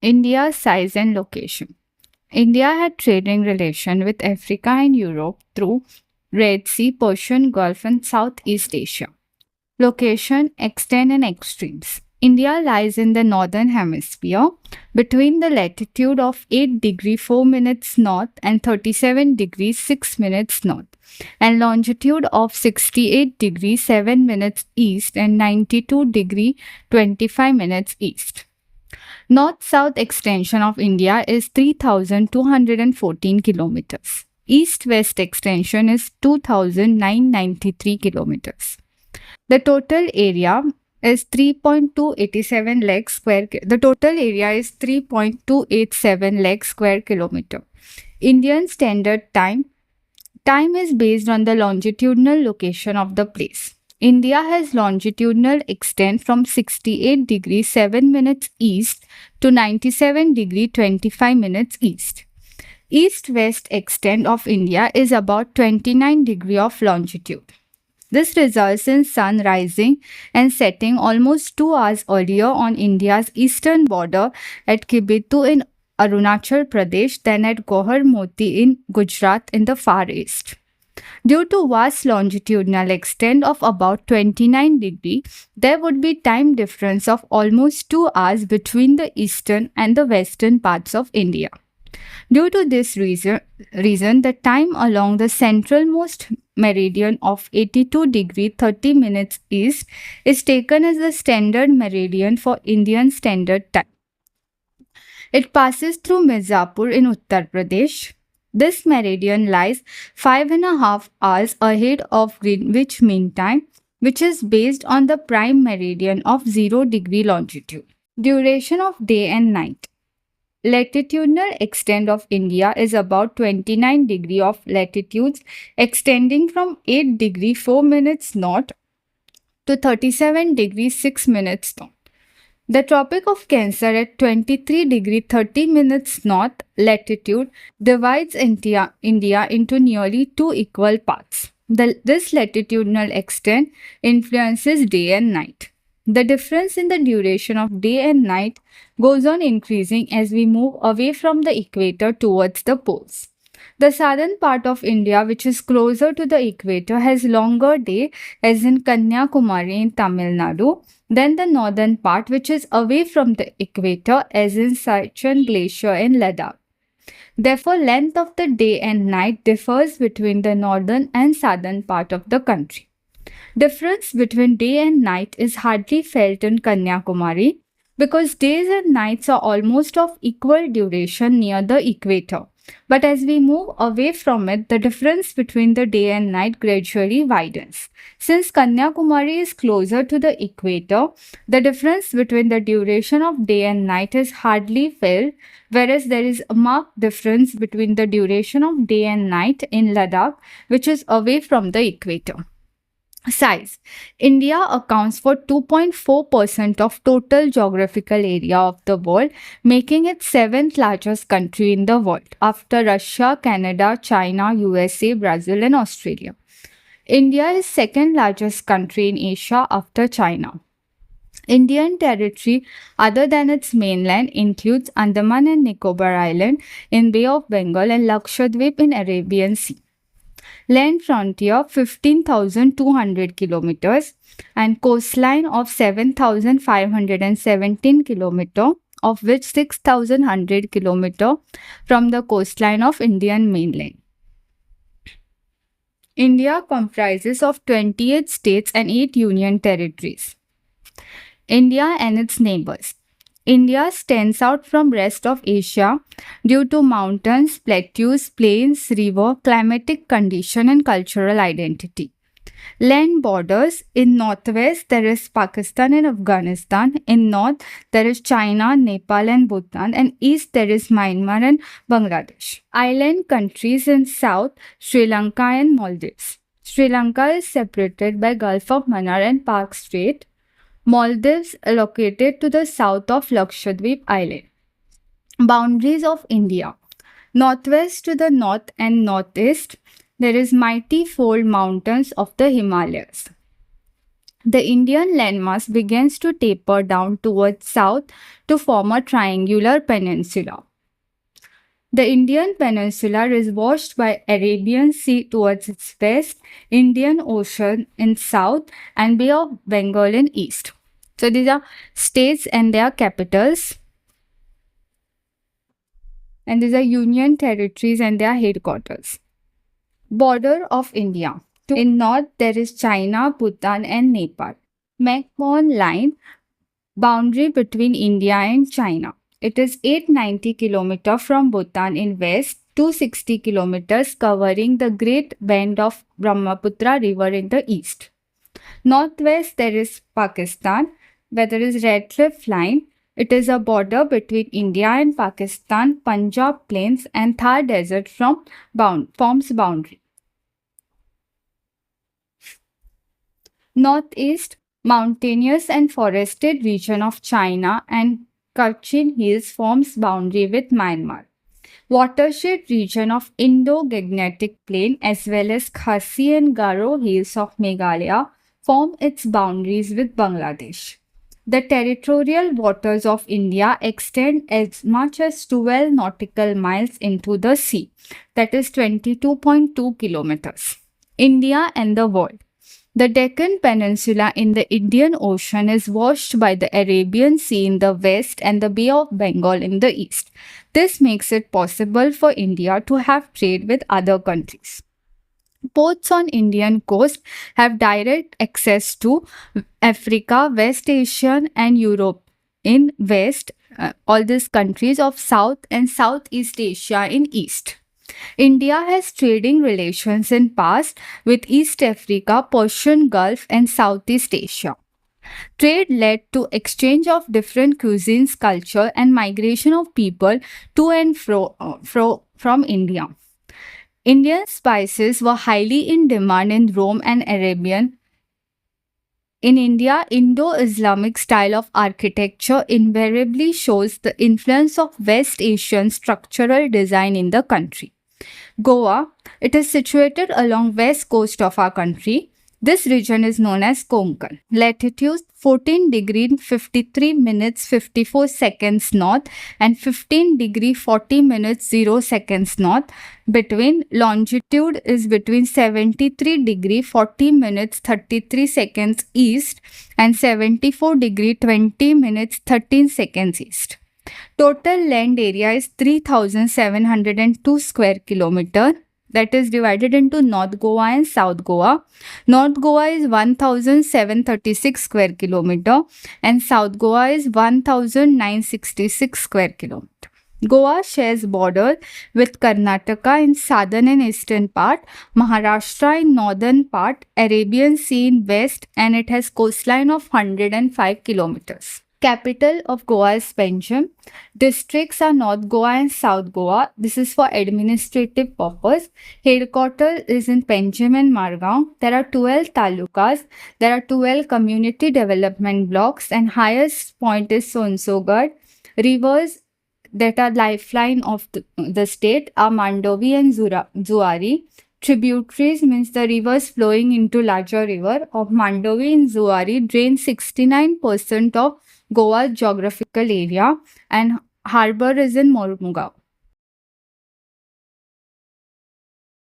India's size and location. India had trading relation with Africa and Europe through Red Sea, Persian Gulf, and Southeast Asia. Location, extent, and extremes. India lies in the northern hemisphere between the latitude of 8 degree 4 minutes north and 37 degrees 6 minutes north, and longitude of 68 degrees 7 minutes east and 92 degree 25 minutes east. North-south extension of India is 3,214 kilometers. East-west extension is 2,993 kilometers. The total area is 3.287 lakh square. The total area is 3.287 lakh square kilometer. Indian Standard Time. Time is based on the longitudinal location of the place. India has longitudinal extent from 68 degrees 7 minutes east to 97 degree 25 minutes east. East-west extent of India is about 29 degree of longitude. This results in sun rising and setting almost 2 hours earlier on India's eastern border at Kibitu in Arunachal Pradesh than at Gohar Moti in Gujarat in the far east. Due to vast longitudinal extent of about 29 degree, there would be time difference of almost 2 hours between the eastern and the western parts of India. Due to this reason, the time along the centralmost meridian of 82 degree 30 minutes east is taken as the standard meridian for Indian Standard Time. It passes through Mirzapur in Uttar Pradesh. This meridian lies 5.5 hours ahead of Greenwich Mean Time, which is based on the prime meridian of 0 degree longitude. Duration of day and night. Latitudinal extent of India is about 29 degree of latitudes extending from 8 degree 4 minutes north to 37 degree 6 minutes north. The Tropic of Cancer at 23 degree 30 minutes north latitude divides India into nearly 2 equal parts. This latitudinal extent influences day and night. The difference in the duration of day and night goes on increasing as we move away from the equator towards the poles. The southern part of India, which is closer to the equator, has longer day, as in Kanyakumari in Tamil Nadu, than the northern part, which is away from the equator, as in Sichuan Glacier in Ladakh. Therefore, length of the day and night differs between the northern and southern part of the country. Difference between day and night is hardly felt in Kanyakumari because days and nights are almost of equal duration near the equator. But as we move away from it, the difference between the day and night gradually widens. Since Kanyakumari is closer to the equator, the difference between the duration of day and night is hardly felt, whereas there is a marked difference between the duration of day and night in Ladakh, which is away from the equator. Size. India accounts for 2.4% of total geographical area of the world, making it 7th largest country in the world after Russia, Canada, China, USA, Brazil, and Australia. India is second largest country in Asia after China. Indian territory other than its mainland includes Andaman and Nicobar Island in Bay of Bengal and Lakshadweep in Arabian Sea. Land frontier 15,200 kilometers and coastline of 7,517 kilometers, of which 6,100 kilometers from the coastline of Indian mainland. India comprises of 28 states and 8 union territories. India and its neighbors. India stands out from rest of Asia due to mountains, plateaus, plains, river, climatic condition and cultural identity. Land borders. In northwest there is Pakistan and Afghanistan. In north there is China, Nepal and Bhutan, and east there is Myanmar and Bangladesh. Island countries. In south Sri Lanka and Maldives. Sri Lanka is separated by Gulf of Mannar and Park Strait. Maldives located to the south of Lakshadweep Island. Boundaries of India. Northwest to the north and northeast, there is mighty fold mountains of the Himalayas. The Indian landmass begins to taper down towards south to form a triangular peninsula. The Indian peninsula is washed by Arabian Sea towards its west, Indian Ocean in south, and Bay of Bengal in east. So these are states and their capitals, and these are union territories and their headquarters. Border of India. In north, there is China, Bhutan, and Nepal. McMahon Line, boundary between India and China. It is 890 km from Bhutan in west, 260 kilometers covering the Great Bend of Brahmaputra River in the east. Northwest, there is Pakistan, where there is Red Cliff Line. It is a border between India and Pakistan, Punjab Plains, and Thar Desert forms boundary. Northeast, mountainous and forested region of China and Kachin Hills forms boundary with Myanmar. Watershed region of Indo-Gangetic Plain as well as Khasi and Garo Hills of Meghalaya form its boundaries with Bangladesh. The territorial waters of India extend as much as 12 nautical miles into the sea, that is 22.2 kilometers. India and the world. The Deccan Peninsula in the Indian Ocean is washed by the Arabian Sea in the west and the Bay of Bengal in the east. This makes it possible for India to have trade with other countries. Ports on Indian coast have direct access to Africa, West Asia, and Europe in west, all these countries of South and Southeast Asia in east. India has trading relations in past with East Africa, Persian Gulf, and Southeast Asia. Trade led to exchange of different cuisines, culture, and migration of people to and from India. Indian spices were highly in demand in Rome and Arabian. In India, Indo-Islamic style of architecture invariably shows the influence of West Asian structural design in the country. Goa, it is situated along west coast of our country. This region is known as Konkan. Latitude 14 degree 53 minutes 54 seconds north and 15 degree 40 minutes 0 seconds north. Between longitude is between 73 degree 40 minutes 33 seconds east and 74 degree 20 minutes 13 seconds east. Total land area is 3,702 square kilometer. That is divided into North Goa and South Goa. North Goa is 1,736 square kilometer and South Goa is 1,966 square kilometer. Goa shares border with Karnataka in southern and eastern part, Maharashtra in northern part, Arabian Sea in west, and it has coastline of 105 kilometers. Capital of Goa is Panjim. Districts are North Goa and South Goa. This is for administrative purpose. Headquarters is in Panjim and Margao. There are 12 talukas. There are 12 community development blocks and highest point is Sonsogarh. Rivers that are lifeline of the state are Mandovi and Zuari. Tributaries means the rivers flowing into larger river of Mandovi and Zuari drain 69% of Goa's geographical area and harbor is in Mormugao.